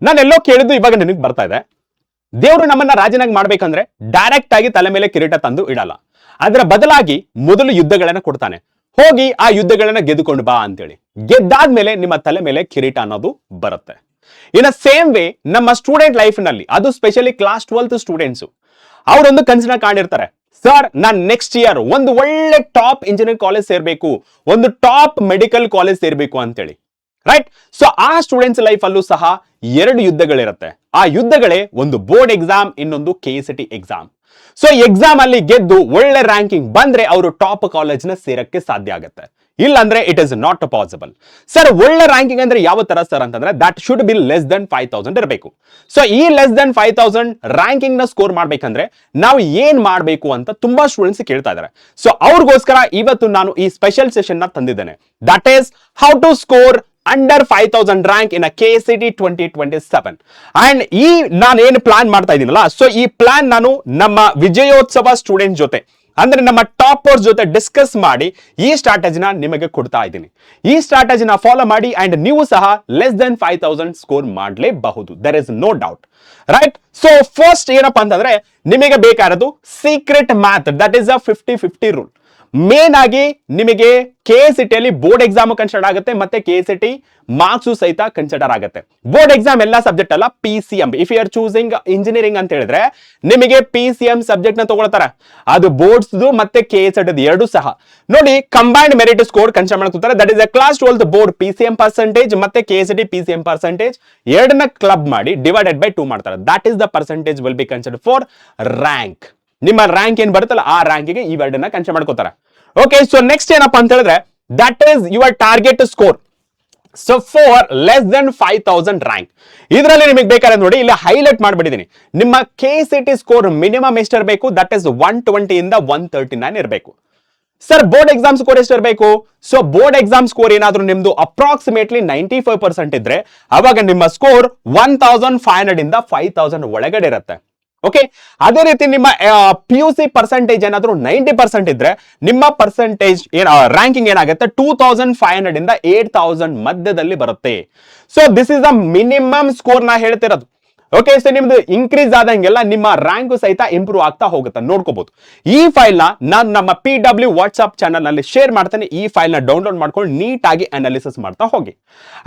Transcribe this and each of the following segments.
ನಾನೆಲ್ಲೋ ಕೇಳಿದ್ದು ಇವಾಗ ನಿನಗೆ ಬರ್ತಾ ಇದೆ. ದೇವರು ನಮ್ಮನ್ನ ರಾಜನಾಗಿ ಮಾಡ್ಬೇಕಂದ್ರೆ ಡೈರೆಕ್ಟ್ ಆಗಿ ತಲೆ ಮೇಲೆ ಕಿರೀಟ ತಂದು ಇಡಲ್ಲ. ಅದರ ಬದಲಾಗಿ ಮೊದಲು ಯುದ್ಧಗಳನ್ನ ಕೊಡ್ತಾನೆ. ಹೋಗಿ ಆ ಯುದ್ಧಗಳನ್ನ ಗೆದ್ದುಕೊಂಡು ಬಾ ಅಂತೇಳಿ. ಗೆದ್ದಾದ್ಮೇಲೆ ನಿಮ್ಮ ತಲೆ ಮೇಲೆ ಕಿರೀಟ ಅನ್ನೋದು ಬರುತ್ತೆ. ಇನ್ ಸೇಮ್ ವೇ ನಮ್ಮ ಸ್ಟೂಡೆಂಟ್ ಲೈಫ್ ನಲ್ಲಿ, ಅದು ಸ್ಪೆಷಲಿ ಕ್ಲಾಸ್ 12th ಸ್ಟೂಡೆಂಟ್ಸ್, ಅವರೊಂದು ಕನಸನ್ನ ಕಾಣಿರ್ತಾರೆ. ಸರ್, ನಾನ್ ನೆಕ್ಸ್ಟ್ ಇಯರ್ ಒಂದು ಒಳ್ಳೆ ಟಾಪ್ ಇಂಜಿನಿಯರಿಂಗ್ ಕಾಲೇಜ್ ಸೇರ್ಬೇಕು, ಒಂದು ಟಾಪ್ ಮೆಡಿಕಲ್ ಕಾಲೇಜ್ ಸೇರ್ಬೇಕು ಅಂತೇಳಿ, ರೈಟ್? ಸೊ ಆ ಸ್ಟೂಡೆಂಟ್ಸ್ ಲೈಫ್ ಅಲ್ಲೂ ಸಹ 2 ಯುದ್ಧಗಳಿರುತ್ತೆ. ಆ ಯುದ್ಧಗಳೇ ಒಂದು ಬೋರ್ಡ್ ಎಕ್ಸಾಮ್, ಇನ್ನೊಂದು KCET ಎಕ್ಸಾಮ್. ಸೊ ಎಕ್ಸಾಮ್ ಅಲ್ಲಿ ಗೆದ್ದು ಒಳ್ಳೆ ರ್ಯಾಂಕಿಂಗ್ ಬಂದ್ರೆ ಅವರು ಟಾಪ್ ಕಾಲೇಜ್ ನ ಸೇರಕ್ಕೆ ಸಾಧ್ಯ ಆಗುತ್ತೆ. ಇಲ್ಲ ಅಂದ್ರೆ it is not possible. Sir, ಒಳ್ಳೆ ರ್ಯಾಂಕಿಂಗ್ ಅಂದ್ರೆ ಯಾವ ತರ ಸರ್ ಅಂತಂದ್ರೆ that should be less than 5000 ಇರಬೇಕು. ಸೊ ಈ ಲೆಸ್ ದನ್ 5000 ರ್ಯಾಂಕಿಂಗ್ ನ ಸ್ಕೋರ್ ಮಾಡ್ಬೇಕಂದ್ರೆ ನಾವು ಏನ್ ಮಾಡ್ಬೇಕು ಅಂತ ತುಂಬಾ ಸ್ಟೂಡೆಂಟ್ಸ್ ಕೇಳ್ತಾ ಇದ್ದಾರೆ. ಸೊ ಅವ್ರಿಗೋಸ್ಕರ ಇವತ್ತು ನಾನು ಈ ಸ್ಪೆಷಲ್ ಸೆಷನ್ ನ ತಂದಿದ್ದೇನೆ. That is how to score under 5000 rank in KCET 2027. And ಈ ನಾನು ಏನು ಪ್ಲಾನ್ ಮಾಡ್ತಾ ಇದ್ದೀನಲ್ಲ, ಸೊ ಈ ಪ್ಲಾನ್ ನಾನು ನಮ್ಮ ವಿಜಯೋತ್ಸವ ಸ್ಟೂಡೆಂಟ್ ಜೊತೆ, ಅಂದ್ರೆ ನಮ್ಮ ಟಾಪರ್ಸ್ ಜೊತೆ ಡಿಸ್ಕಸ್ ಮಾಡಿ ಈ ಸ್ಟ್ರಾಟಜಿನ ನಿಮಗೆ ಕೊಡ್ತಾ ಇದ್ದೀನಿ. ಈ ಸ್ಟ್ರಾಟಜಿನ ಫಾಲೋ ಮಾಡಿ ಅಂಡ್ ನೀವು ಸಹ ಲೆಸ್ ದನ್ 5000 ಸ್ಕೋರ್ ಮಾಡಲೇಬಹುದು. There is no doubt, right? So first ಏನಪ್ಪಾ ಅಂತಂದ್ರೆ ನಿಮಗೆ ಬೇಕಾಗಿರೋದು secret math. That is a 50-50 rule. Main ಆಗಿ ನಿಮಗೆ KCET ಅಲ್ಲಿ ಬೋರ್ಡ್ ಎಕ್ಸಾಮ್ ಕನ್ಸಿಡರ್ ಆಗುತ್ತೆ, ಮತ್ತೆ KCET ಮಾರ್ಕ್ಸ್ ಸಹಿತ ಕನ್ಸಿಡರ್ ಆಗುತ್ತೆ. ಬೋರ್ಡ್ ಎಕ್ಸಾಮ್ ಎಲ್ಲ ಸಬ್ಜೆಕ್ಟ್ ಅಲ್ಲ, PCM. If you are choosing engineering ಅಂತ ಹೇಳಿದ್ರೆ ನಿಮಗೆ PCM ಸಬ್ಜೆಕ್ಟ್ ನ ತಗೊಳ್ತಾರೆ. ಅದು ಬೋರ್ಡ್ಸ್ ಮತ್ತೆ KCET ಎರಡು ಸಹ ನೋಡಿ ಕಂಬೈನ್ಡ್ ಮೆರಿಟ್ ಸ್ಕೋರ್ ಕನ್ಸಿಡರ್ ಮಾಡ್ಕೊತಾರೆ. That is a class 12th board PCM percentage ಮತ್ತೆ KCET PCM ಪರ್ಸೆಂಟೇಜ್ ಎರಡನ್ನ ಕ್ಲಬ್ ಮಾಡಿ ಡಿವೈಡೆಡ್ ಬೈ 2 ಮಾಡ್ತಾರೆ. That is the percentage will be consider for rank. ನಿಮ್ಮ ರ್ಯಾಂಕ್ ಏನ್ ಬರುತ್ತಲ್ಲ ಆ ರ್ಯಾಂಕಿಗೆ ಈ ಎರಡನ್ನ ಕನ್ಸಿಡರ್ ಮಾಡ್ಕೋತಾರೆ. ಓಕೆ, ಸೊ ನೆಕ್ಸ್ಟ್ ಏನಪ್ಪಾ ಅಂತ ಹೇಳಿದ್ರೆ that is your target score. So for less than 5000 rank, ಇದರಲ್ಲಿ ನಿಮಗೆ ಬೇಕಾದ್ರೆ ನೋಡಿ ಇಲ್ಲಿ ಹೈಲೈಟ್ ಮಾಡ್ಬಿಟ್ಟಿದ್ದೀನಿ. ನಿಮ್ಮ KCET ಸ್ಕೋರ್ ಮಿನಿಮಮ್ ಎಷ್ಟಿರಬೇಕು? ದಟ್ ಇಸ್ 120 ಇಂದ 139 ಇರಬೇಕು. ಸರ್, ಬೋರ್ಡ್ ಎಕ್ಸಾಮ್ ಸ್ಕೋರ್ ಎಷ್ಟು ಇರಬೇಕು? ಸೊ ಬೋರ್ಡ್ ಎಕ್ಸಾಮ್ ಸ್ಕೋರ್ ಏನಾದ್ರೂ ನಿಮ್ದು ಅಪ್ರಾಕ್ಸಿಮೇಟ್ಲಿ 95% ಇದ್ರೆ ಅವಾಗ ನಿಮ್ಮ ಸ್ಕೋರ್ 1500 ಇಂದ 5000 ಒಳಗಡೆ ಇರುತ್ತೆ. ಓಕೆ, ಅದೇ ರೀತಿ ನಿಮ್ಮ PUC ಪರ್ಸೆಂಟೇಜ್ ಏನಾದ್ರೂ 90% ಇದ್ರೆ ನಿಮ್ಮ ಪರ್ಸೆಂಟೇಜ್ ರ್ಯಾಂಕಿಂಗ್ ಏನಾಗುತ್ತೆ 2500 ಇಂದ 8000 ಮಧ್ಯದಲ್ಲಿ ಬರುತ್ತೆ. So this is the minimum score ನಾ ಹೇಳ್ತಿರೋದು. ಓಕೆ, ಸೊ ನಿಮ್ದು ಇನ್ಕ್ರೀಸ್ ಆದಂಗೆಲ್ಲ ನಿಮ್ಮ ರ್ಯಾಂಕ್ ಸಹಿತ ಇಂಪ್ರೂವ್ ಆಗ್ತಾ ಹೋಗುತ್ತೆ, ನೋಡ್ಕೋಬಹುದು. ಈ ಫೈಲ್ ನ ನಾನು ನಮ್ಮ PW ವಾಟ್ಸ್ಆಪ್ ಚಾನಲ್ ನಲ್ಲಿ ಶೇರ್ ಮಾಡ್ತೇನೆ. ಈ ಫೈಲ್ ನ ಡೌನ್ಲೋಡ್ ಮಾಡ್ಕೊಂಡು ನೀಟಾಗಿ ಅನಾಲಿಸಿಸ್ ಮಾಡ್ತಾ ಹೋಗಿ.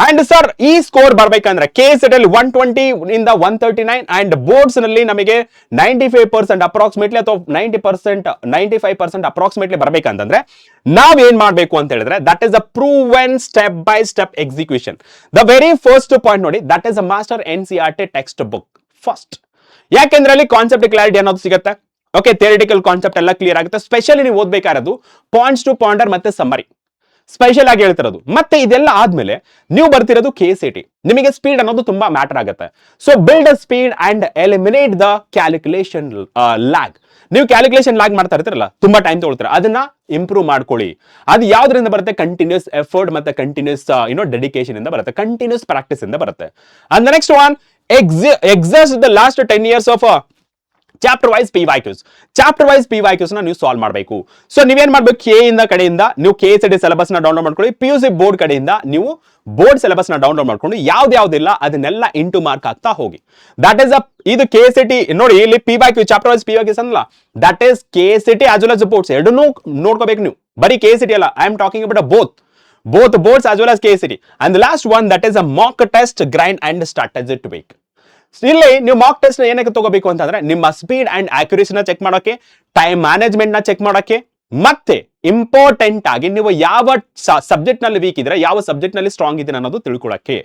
ಅಂಡ್ ಸರ್, ಈ ಸ್ಕೋರ್ ಬರ್ಬೇಕಂದ್ರೆ KCET ಅಲ್ಲಿ 120 ಇಂದ 139 ಅಂಡ್ ಬೋರ್ಡ್ಸ್ ನಲ್ಲಿ ನಮಗೆ 95% ಅಪ್ರಾಕ್ಸಿಮೇಟ್ಲಿ ಅಥವಾ 95% ಅಪ್ರಾಕ್ಸಿಮೇಟ್ಲಿ ಬರ್ಬೇಕಂತಂದ್ರೆ ನಾವ್ ಏನ್ ಮಾಡ್ಬೇಕು ಅಂತ ಹೇಳಿದ್ರೆ that is a proven step by step execution. The very first point ನೋಡಿ, that is a master NCERT text book first. ಯಾಕೆಂದ್ರೆ ಅಲ್ಲಿ ಕಾನ್ಸೆಪ್ಟ್ ಕ್ಲಾರಿಟಿ ಅನ್ನೋದು ಸಿಗುತ್ತೆ. ಓಕೆ, ಥಿಯರಿಟಿಕಲ್ ಕಾನ್ಸೆಪ್ಟ್ ಎಲ್ಲ ಕ್ಲಿಯರ್ ಆಗುತ್ತೆ. ಸ್ಪೆಷಲಿ ನೀವು ಓದ್ಬೇಕಾಗಿರೋದು ಪಾಯಿಂಟ್ಸ್ ಟು ಪಾಯಿಂಟರ್ ಮತ್ತೆ ಸಮ್ಮರಿ, ಸ್ಪೆಷಲ್ ಆಗಿ ಹೇಳ್ತಿರೋದು. ಮತ್ತೆ ಇದೆಲ್ಲ ಆದ್ಮೇಲೆ ನೀವು ಬರ್ತಿರೋದು KCET. ನಿಮಗೆ ಸ್ಪೀಡ್ ಅನ್ನೋದು ತುಂಬಾ ಮ್ಯಾಟರ್ ಆಗುತ್ತೆ. So build a speed and eliminate the calculation lag. ನೀವು ಕ್ಯಾಲ್ಕುಲೇಷನ್ ಲ್ಯಾಗ್ ಮಾಡ್ತಾ ಇರ್ತೀರಲ್ಲ, ತುಂಬಾ ಟೈಮ್ ತಗೊಳ್ತೀರಾ, ಅದನ್ನ ಇಂಪ್ರೂವ್ ಮಾಡ್ಕೊಳ್ಳಿ. ಅದು ಯಾವ್ದ್ರಿಂದ ಬರುತ್ತೆ? ಕಂಟಿನ್ಯೂಸ್ ಎಫರ್ಟ್ ಮತ್ತೆ ಕಂಟಿನ್ಯೂಸ್ ಡೆಡಿಕೇಶನ್ ಇಂದ ಬರುತ್ತೆ, ಕಂಟಿನ್ಯೂಸ್ ಪ್ರಾಕ್ಟೀಸ್ ಇಂದ ಬರುತ್ತೆ. And the next one, exhaust the last 10 years of chapter wise PYQs. Chapter wise PYQs ನ ನೀವು ಸಾಲ್ವ್ ಮಾಡಬೇಕು. ಸೊ ನೀವೇನ್ ಮಾಡ್ಬೇಕು? ಕಡೆಯಿಂದ ನೀವು KCET ಸಿಲೆಬಸ್ ನ ಡೌನ್ಲೋಡ್ ಮಾಡ್ಕೊಳ್ಳಿ. PUC ಬೋರ್ಡ್ ಕಡೆಯಿಂದ ನೀವು ಬೋರ್ಡ್ ಸಿಲೆಬಸ್ ನ ಡೌನ್ಲೋಡ್ ಮಾಡ್ಕೊಂಡು ಯಾವ್ದಿಲ್ಲ ಅದನ್ನೆಲ್ಲ ಇಂಟು ಮಾರ್ಕ್ ಆಗ್ತಾ ಹೋಗಿ. ದಟ್ ಇಸ್ ಇದು KCET ನೋಡಿ, ಇಲ್ಲಿ PYQ ಚಾಪ್ಟರ್ ವೈಸ್ PYQs ಅಲ್ಲ, that is KCET as well as boards ಎರಡನ್ನೂ ನೋಡ್ಕೋಬೇಕು ನೀವು. ಬರೀ KCET ಅಲ್ಲ, I am talking about both boards as well as KCET. And the last one, that is a mock test, grind and strategy tweak. ಇಲ್ಲಿ ನೀವು mock test ಏನಕ್ಕೆ ತಗೋಬೇಕು ಅಂತಂದ್ರೆ ನಿಮ್ಮ ಸ್ಪೀಡ್ ಅಂಡ್ ಆಕ್ಯುರೇಸಿನ ಚೆಕ್ ಮಾಡೋಕೆ, ಟೈಮ್ ಮ್ಯಾನೇಜ್ಮೆಂಟ್ ನ check ಮಾಡೋಕೆ, ಮತ್ತೆ ಇಂಪಾರ್ಟೆಂಟ್ ಆಗಿ ನೀವು ಯಾವ ಸಬ್ಜೆಕ್ಟ್ ನಲ್ಲಿ ವೀಕ್ ಇದ್ರೆ ಯಾವ ಸಬ್ಜೆಕ್ಟ್ ನಲ್ಲಿ ಸ್ಟ್ರಾಂಗ್ ಇದ್ದೀರಾ ಅನ್ನೋದು ತಿಳ್ಕೊಳ್ಳೋಕೆ.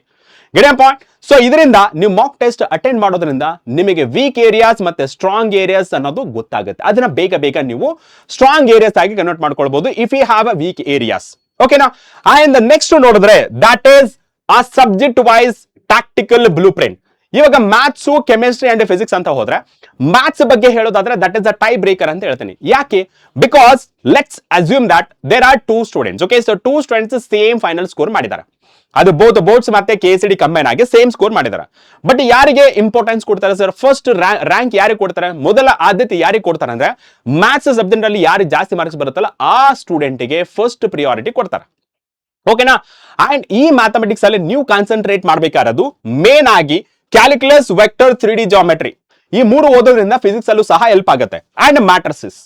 Get point? ಸೊ ಇದರಿಂದ ನೀವು ಮಾಕ್ ಟೆಸ್ಟ್ ಅಟೆಂಡ್ ಮಾಡೋದ್ರಿಂದ ನಿಮಗೆ ವೀಕ್ ಏರಿಯಾಸ್ ಮತ್ತೆ ಸ್ಟ್ರಾಂಗ್ ಏರಿಯಾಸ್ ಅನ್ನೋದು ಗೊತ್ತಾಗುತ್ತೆ. ಅದನ್ನ ಬೇಗ ನೀವು ಸ್ಟ್ರಾಂಗ್ ಏರಿಯಾಸ್ ಆಗಿ ಕನ್ವರ್ಟ್ ಮಾಡ್ಕೊಳ್ಬಹುದು if you have a week areas. ಓಕೆನಾ? ಅಂಡ್ ನೆಕ್ಸ್ಟ್ ನೋಡಿದ್ರೆ that is a subject wise tactical blueprint. ಇವಾಗ ಮ್ಯಾಥ್ಸ್, ಕೆಮಿಸ್ಟ್ರಿ ಅಂಡ್ ಫಿಸಿಕ್ಸ್ ಅಂತ ಹೋದ್ರೆ ಮ್ಯಾಥ್ಸ್ ಬಗ್ಗೆ ಹೇಳೋದಾದ್ರೆ that is a tie breaker ಅಂತ ಹೇಳ್ತೀನಿ. ಯಾಕೆ? Because let's assume that there are 2 students. Okay, so 2 students same final score ಮಾಡಿದ್ದಾರೆ. ಅದು ಬೋತ್ ಬೋರ್ಡ್ಸ್ ಮತ್ತೆ KCET ಕಂಬೈನ್ ಆಗಿ ಸೇಮ್ ಸ್ಕೋರ್ ಮಾಡಿದ್ದಾರೆ. ಬಟ್ ಯಾರಿಗೆ ಇಂಪಾರ್ಟೆನ್ಸ್ ಕೊಡ್ತಾರೆ ಸರ್? ಫಸ್ಟ್ ರ್ಯಾಂಕ್ ಯಾರಿಗೆ ಕೊಡ್ತಾರೆ? ಮೊದಲ ಆದ್ಯತೆ ಯಾರಿಗೆ ಕೊಡ್ತಾರೆ ಅಂದ್ರೆ ಮ್ಯಾಥ್ಸ್ ಸಬ್ಜೆಕ್ಟ್ ಅಲ್ಲಿ ಯಾರಿಗೆ ಜಾಸ್ತಿ ಮಾರ್ಕ್ಸ್ ಬರುತ್ತಲ್ಲ ಆ ಸ್ಟೂಡೆಂಟ್ಗೆ ಫಸ್ಟ್ ಪ್ರಿಯಾರಿಟಿ ಕೊಡ್ತಾರೆ. ಓಕೆನಾ? ಅಂಡ್ ಈ ಮ್ಯಾಥಮೆಟಿಕ್ಸ್ ಅಲ್ಲಿ ನೀವು ಕಾನ್ಸಂಟ್ರೇಟ್ ಮಾಡ್ಬೇಕಾಗಿರೋದು ಮೇನ್ ಆಗಿ ಕ್ಯಾಲ್ಕುಲಸ್, ವೆಕ್ಟರ್, 3D ಜಾಮೆಟ್ರಿ ಈ ಮೂರು ಓದೋದ್ರಿಂದ ಫಿಸಿಕ್ಸ್ ಅಲ್ಲೂ ಸಹ ಹೆಲ್ಪ್ ಆಗುತ್ತೆ. ಅಂಡ್ ಮ್ಯಾಟ್ರಿಸಸ್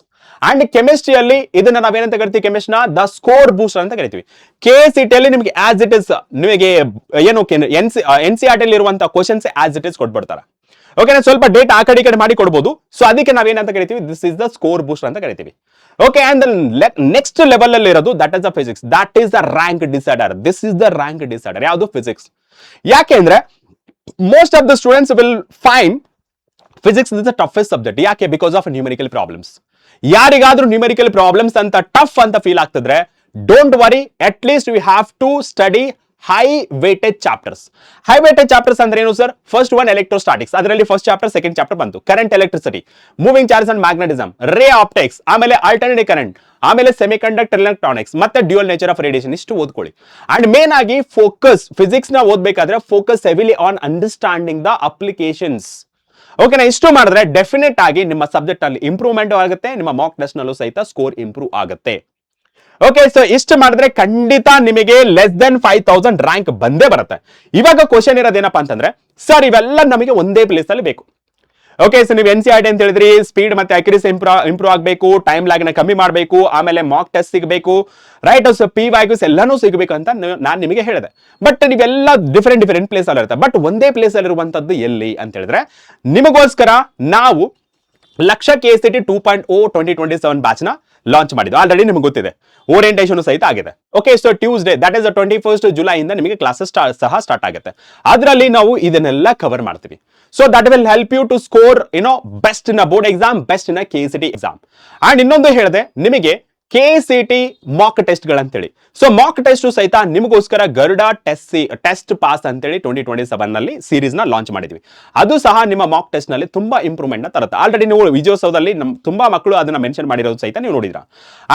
ಅಂಡ್ ಕೆಮಿಸ್ಟ್ರಿಯಲ್ಲಿ ಇದನ್ನ ನಾವೇನಂತ ಕರಿತೀವಿ, ಕೆಮಿಸ್ಟ್ರಿನ ದ ಸ್ಕೋರ್ ಬೂಸ್ಟರ್ ಅಂತ ಕರಿತೀವಿ. KCT ಅಲ್ಲಿ ನಿಮಗೆ ಆಸ್ ಇಟ್ ಇಸ್ ನಿಮಗೆ ಏನು NCERT ಅಲ್ಲಿ ಇರುವಂತಹ ಕ್ವಶನ್ಸ್ ಆಸ್ ಇಟ್ ಇಸ್ ಕೊಟ್ಬಿಡ್ತಾರೆ. ಓಕೆ, ಸ್ವಲ್ಪ ಡೇಟ್ ಆ ಕಡೆ ಮಾಡಿ ಕೊಡ್ಬೋದು. ಸೊ ಅದಕ್ಕೆ ನಾವೇನಂತ ಕರಿತೀವಿ, this is the score booster ಅಂತ ಕರಿತೀವಿ. ಓಕೆ, ಅಂಡ್ ನೆಕ್ಸ್ಟ್ ಲೆವೆಲ್ ಅಲ್ಲಿ ಇರೋದು that is the physics, that is the rank decider. This is the rank decider. ಯಾವುದು? ಫಿಸಿಕ್ಸ್. ಯಾಕೆಂದ್ರೆ most of the students will find physics is the toughest subject. ಯಾಕೆ? Because of numerical problems. ಯಾರಿಗಾದ್ರೂ numerical problems ಅಂತ tough ಅಂತ feel ಆಗ್ತಿದ್ರೆ don't worry, at least we have to study high weightage chapters. High weightage chapters ಅಂದ್ರೆ ಏನು sir? First one electrostatics, ಅದರಲ್ಲಿ first chapter, second chapter ಬಂತು. Current electricity, moving charge and magnetism, ray optics, ಆಮೇಲೆ alternative current, ಆಮೇಲೆ semiconductor electronics, ಮತ್ತೆ dual nature of radiation. ಇಷ್ಟು ಓದ್ಕೊಳ್ಳಿ. And main ಆಗಿ ಫೋಕಸ್, ಫಿಸಿಕ್ಸ್ ನ ಓದ್ಬೇಕಾದ್ರೆ focus heavily on understanding the applications. ಓಕೆನಾ? ಇಷ್ಟು ಮಾಡಿದ್ರೆ ಡೆಫಿನೆಟ್ ಆಗಿ ನಿಮ್ಮ ಸಬ್ಜೆಕ್ಟ್ ಅಲ್ಲಿ ಇಂಪ್ರೂವ್ಮೆಂಟ್ ಆಗುತ್ತೆ, ನಿಮ್ಮ ಮಾಕ್ ಟೆಸ್ಟ್ ನಲ್ಲೂ ಸಹಿತ ಸ್ಕೋರ್ ಇಂಪ್ರೂವ್ ಆಗುತ್ತೆ. ಓಕೆ, ಸೊ ಇಷ್ಟು ಮಾಡಿದ್ರೆ ಖಂಡಿತ ನಿಮಗೆ ಲೆಸ್ ದೆನ್ 5000 ರ್ಯಾಂಕ್ ಬಂದೇ ಬರುತ್ತೆ. ಇವಾಗ ಕ್ವಶನ್ ಇರೋದೇನಪ್ಪ ಅಂತಂದ್ರೆ, ಸರ್ ಇವೆಲ್ಲ ನಮಗೆ ಒಂದೇ ಪ್ಲೇಸ್ ಅಲ್ಲಿ ಬೇಕು. ಓಕೆ, ಸೊ ನೀವು NCERT ಅಂತ ಹೇಳಿದ್ರಿ, ಸ್ಪೀಡ್ ಮತ್ತೆ ಅಕ್ಯುರಸಿ ಇಂಪ್ರೂವ್ ಆಗಬೇಕು, ಟೈಮ್ ಲ್ಯಾಗ್ ನ ಕಮ್ಮಿ ಮಾಡಬೇಕು, ಆಮೇಲೆ ಮಾಕ್ ಟೆಸ್ಟ್ ಸಿಗಬೇಕು, ರೈಟ್? ಸೊ PYQs ಎಲ್ಲಾನು ಸಿಗಬೇಕು ಅಂತ ನಾನು ನಿಮಗೆ ಹೇಳಿದೆ. ಬಟ್ ನೀವೆಲ್ಲ ಡಿಫರೆಂಟ್ ಪ್ಲೇಸ್ ಅಲ್ಲಿ ಇರುತ್ತೆ. ಬಟ್ ಒಂದೇ ಪ್ಲೇಸ್ ಅಲ್ಲಿ ಇರುವಂತದ್ದು ಎಲ್ಲಿ ಅಂತ ಹೇಳಿದ್ರೆ, ನಿಮಗೋಸ್ಕರ ನಾವು ಲಕ್ಷ KCT 2.0 2027 ಬ್ಯಾಚ್ ನ ಲಾಂಚ್ ಮಾಡಿದ್ದು. ಆಲ್ರೆಡಿ ನಿಮ್ಗೆ ಗೊತ್ತಿದೆ, ಓರಿಯಂಟೇಷನ್ ಸಹಿತ ಆಗಿದೆ. Okay, so Tuesday that is 21st July ಇಂದ ನಿಮಗೆ ಕ್ಲಾಸಸ್ ಸಹ ಸ್ಟಾರ್ಟ್ ಆಗುತ್ತೆ. ಅದರಲ್ಲಿ ನಾವು ಇದನ್ನೆಲ್ಲ ಕವರ್ ಮಾಡ್ತೀವಿ. So that will help you to score best in a board exam, best in a KCT exam. And ಇನ್ನೊಂದು ಹೇಳಿದೆ ನಿಮಗೆ, KCT ಮಾಕ್ ಟೆಸ್ಟ್ ಗಳಂತೇಳಿ. ಸೊ ಮಾಕ್ ಟೆಸ್ಟ್ ಸಹಿತ ನಿಮಗೋಸ್ಕರ ಗರುಡ ಟೆಸ್ಟ್ ಪಾಸ್ ಅಂತೇಳಿ 2027 ನಲ್ಲಿ ಸೀರೀಸ್ ನ ಲಾಂಚ್ ಮಾಡಿದ್ವಿ. ಅದು ಸಹ ನಿಮ್ಮ ಮಾಕ್ ಟೆಸ್ಟ್ ನಲ್ಲಿ ತುಂಬಾ ಇಂಪ್ರೂವ್ಮೆಂಟ್ ನ ತರುತ್ತೆ. ಆಲ್ರೆಡಿ ನೀವು ವಿಜಯೋತ್ಸವದಲ್ಲಿ ತುಂಬಾ ಮಕ್ಕಳು ಅದನ್ನ ಮೆನ್ಷನ್ ಮಾಡಿರೋದು ಸಹಿತ ನೀವು ನೋಡಿದ್ರ.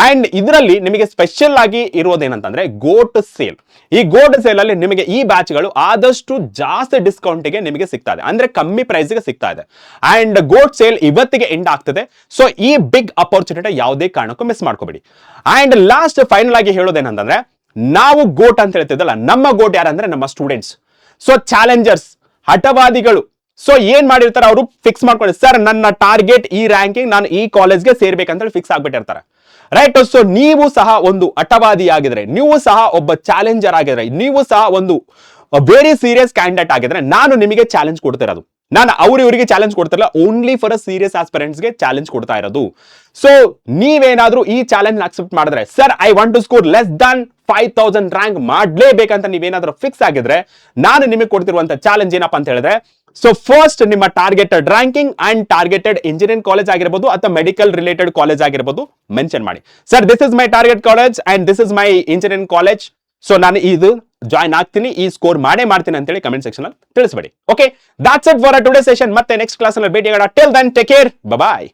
ಅಂಡ್ ಇದರಲ್ಲಿ ನಿಮಗೆ ಸ್ಪೆಷಲ್ ಆಗಿ ಇರೋದೇನಂತಂದ್ರೆ ಗೋಟ್ ಸೇಲ್. ಈ ಗೋಟ್ ಸೇಲ್ ಅಲ್ಲಿ ನಿಮಗೆ ಈ ಬ್ಯಾಚ್ ಗಳು ಆದಷ್ಟು ಜಾಸ್ತಿ ಡಿಸ್ಕೌಂಟ್ ಗೆ ನಿಮಗೆ ಸಿಗ್ತಾ ಇದೆ, ಅಂದ್ರೆ ಕಮ್ಮಿ ಪ್ರೈಸ್ ಗೆ ಸಿಗ್ತಾ ಇದೆ. ಅಂಡ್ ಗೋಟ್ ಸೇಲ್ ಇವತ್ತಿಗೆ ಎಂಡ್ ಆಗ್ತದೆ. ಸೊ ಈ ಬಿಗ್ ಅಪರ್ಚುನಿಟಿ ಯಾವುದೇ ಕಾರಣಕ್ಕೂ ಮಿಸ್ ಮಾಡ್ಕೋಬೇಡಿ. ಅಂಡ್ ಲಾಸ್ಟ್ ಫೈನಲ್ ಆಗಿ ಹೇಳೋದೇನಂತಂದ್ರೆ, ನಾವು ಗೋಟ್ ಅಂತ ಹೇಳ್ತಿದ್ದಲ್ಲ, ನಮ್ಮ ಗೋಟ್ ಯಾರಂದ್ರೆ ನಮ್ಮ ಸ್ಟೂಡೆಂಟ್ಸ್. ಸೊ ಚಾಲೆಂಜರ್ಸ್, ಹಠವಾದಿಗಳು. ಸೊ ಏನ್ ಮಾಡಿರ್ತಾರೆ, ಅವರು ಫಿಕ್ಸ್ ಮಾಡ್ಕೊಂಡು, ಸರ್ ನನ್ನ ಟಾರ್ಗೆಟ್ ಈ ರ್ಯಾಂಕಿಂಗ್, ನಾನು ಈ ಕಾಲೇಜ್ಗೆ ಸೇರ್ಬೇಕಂತ ಫಿಕ್ಸ್ ಆಗ್ಬಿಟ್ಟಿರ್ತಾರೆ, ರೈಟ್? ಸೊ ನೀವು ಸಹ ಒಂದು ಹಠವಾದಿ ಆಗಿದ್ರೆ, ನೀವು ಸಹ ಒಬ್ಬ ಚಾಲೆಂಜರ್ ಆಗಿದ್ರೆ, ನೀವು ಸಹ ಒಂದು ವೆರಿ ಸೀರಿಯಸ್ ಕ್ಯಾಂಡಿಡೇಟ್ ಆಗಿದ್ರೆ, ನಾನು ನಿಮಗೆ ಚಾಲೆಂಜ್ ಕೊಡ್ತಿರೋದು. ನಾನು ಇವರಿಗೆ ಚಾಲೆಂಜ್ ಕೊಡ್ತಿರಲ್ಲ, ಓನ್ಲಿ ಫಾರ್ ಸೀರಿಯಸ್ ಆಸ್ಪಿರೆಂಟ್ಸ್ ಗೆ ಚಾಲೆಂಜ್ ಕೊಡ್ತಾ ಇರೋದು. ಸೊ ನೀವೇನಾದ್ರೂ ಈ ಚಾಲೆಂಜ್ ಅಕ್ಸೆಪ್ಟ್ ಮಾಡಿದ್ರೆ, sir I want to score less than 5000 rank ಮಾಡ್ಲೇಬೇಕಂತ ನೀವೇನಾದ್ರೂ ಫಿಕ್ಸ್ ಆಗಿದ್ರೆ, ನಾನು ನಿಮಗೆ ಕೊಡ್ತಿರುವಂತ ಚಾಲೆಂಜ್ ಏನಪ್ಪಾ ಅಂತ ಹೇಳಿದ್ರೆ, ಸೊ ಫಸ್ಟ್ ನಿಮ್ಮ targeted ranking and targeted engineering college ಆಗಿರಬಹುದು ಅಥವಾ ಮೆಡಿಕಲ್ ರಿಲೇಟೆಡ್ ಕಾಲೇಜ್ ಆಗಿರಬಹುದು ಮೆನ್ಷನ್ ಮಾಡಿ. Sir this is my target college and this is my engineering college, so ನಾನು ಇದು ಜಾಯ್ನ್ ಆಗ್ತೀನಿ, ಈ ಸ್ಕೋರ್ ಮಾಡ್ತೀನಿ ಅಂತೇಳಿ ಕಮೆಂಟ್ ಸೆಕ್ಷನ್ ಅಲ್ಲಿ ತಿಳಿಸಬೇಡಿ. Okay, that's it for today session. ಮತ್ತೆ ನೆಕ್ಸ್ಟ್ ಕ್ಲಾಸ್ ಅಲ್ಲಿ ಭೇಟಿಯಾಗೋಣ. ಟಿಲ್ ದೆನ್ ಟೇಕ್ ಕೇರ್, ಬಾಯ್.